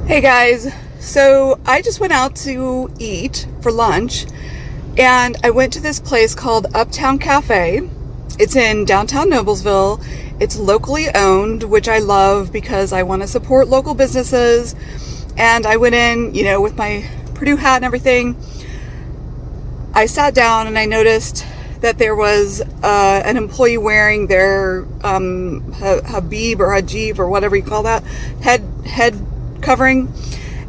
Hey guys, so I just went out to eat for lunch and I went to this place called Uptown Cafe. It's in downtown Noblesville. It's locally owned, which I love because I want to support local businesses. And I went in, with my Purdue hat and everything. I sat down and I noticed that there was an employee wearing their Habib or Hajib or whatever you call that head covering.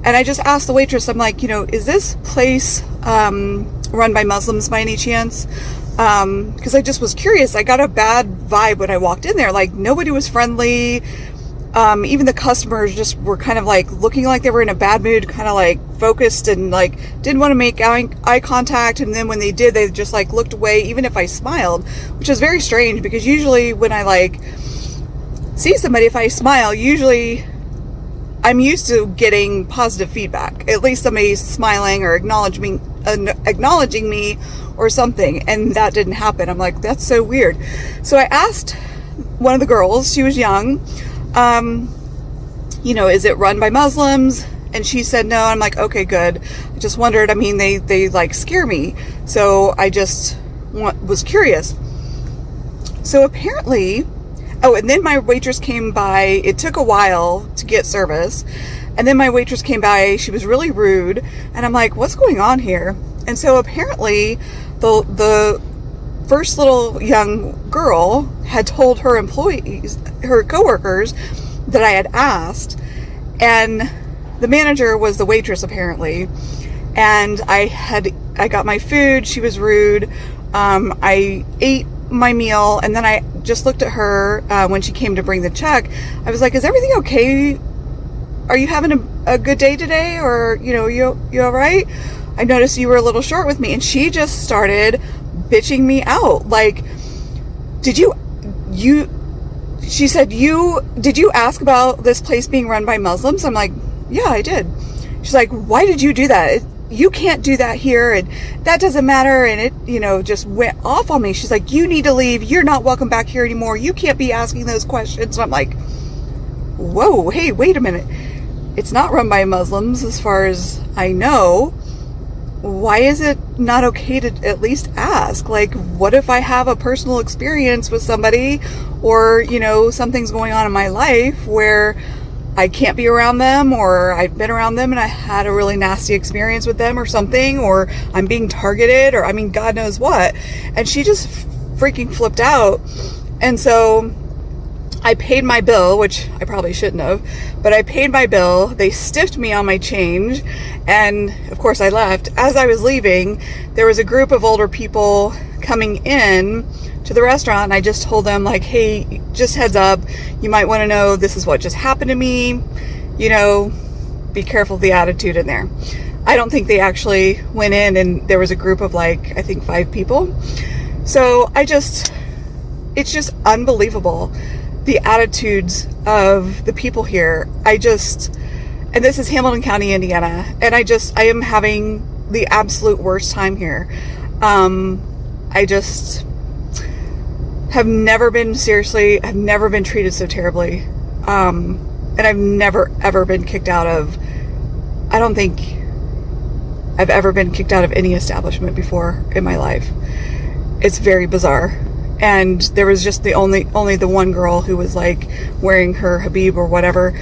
And I just asked the waitress, I'm like, is this place run by Muslims by any chance? Because I just was curious. I got a bad vibe when I walked in there. Like, nobody was friendly. Even the customers just were kind of like looking like they were in a bad mood, kind of like focused and like didn't want to make eye contact. And then when they did, they just like looked away, even if I smiled, which is very strange because usually when I like see somebody, if I smile, usually I'm used to getting positive feedback. At least somebody smiling or acknowledging me or something. And that didn't happen. I'm like, that's so weird. So I asked one of the girls, she was young, is it run by Muslims? And she said no. I'm like, okay, good. I just wondered, they like scare me. So I just was curious. So apparently, and then my waitress came by. It took a while to get service. And then my waitress came by. She was really rude. And I'm like, what's going on here? And so apparently the first little young girl had told her employees, her coworkers, that I had asked. And the manager was the waitress apparently. And I got my food. She was rude. I ate my meal, and then I just looked at her when she came to bring the check. I was like, is everything okay? Are you having a good day today? Or, you all right? I noticed you were a little short with me. And she just started bitching me out. Like, did you ask about this place being run by Muslims? I'm like, yeah, I did. She's like, why did you do that? You can't do that here, and that doesn't matter. And it, just went off on me. She's like, you need to leave. You're not welcome back here anymore. You can't be asking those questions. So I'm like, whoa, hey, wait a minute. It's not run by Muslims as far as I know. Why is it not okay to at least ask? Like, what if I have a personal experience with somebody or, something's going on in my life where I can't be around them, or I've been around them and I had a really nasty experience with them or something, or I'm being targeted, or God knows what. And she just freaking flipped out. And so I paid my bill, which I probably shouldn't have, but I paid my bill. They stiffed me on my change. And of course I left. As I was leaving, there was a group of older people coming in to the restaurant, and I just told them, like, hey, just heads up, you might want to know this is what just happened to me. Be careful of the attitude in there. I don't think they actually went in, and there was a group of I think 5 people. So it's just unbelievable, the attitudes of the people here. And this is Hamilton County, Indiana, and I am having the absolute worst time here. I've never been treated so terribly. And I've never, ever been kicked out of, I don't think I've ever been kicked out of any establishment before in my life. It's very bizarre. And there was just only the one girl who was wearing her Habib or whatever.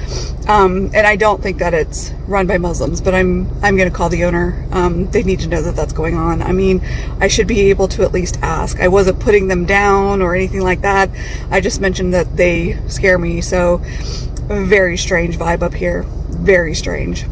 And I don't think that it's run by Muslims, but I'm going to call the owner. They need to know that that's going on. I should be able to at least ask. I wasn't putting them down or anything like that. I just mentioned that they scare me. So a very strange vibe up here. Very strange.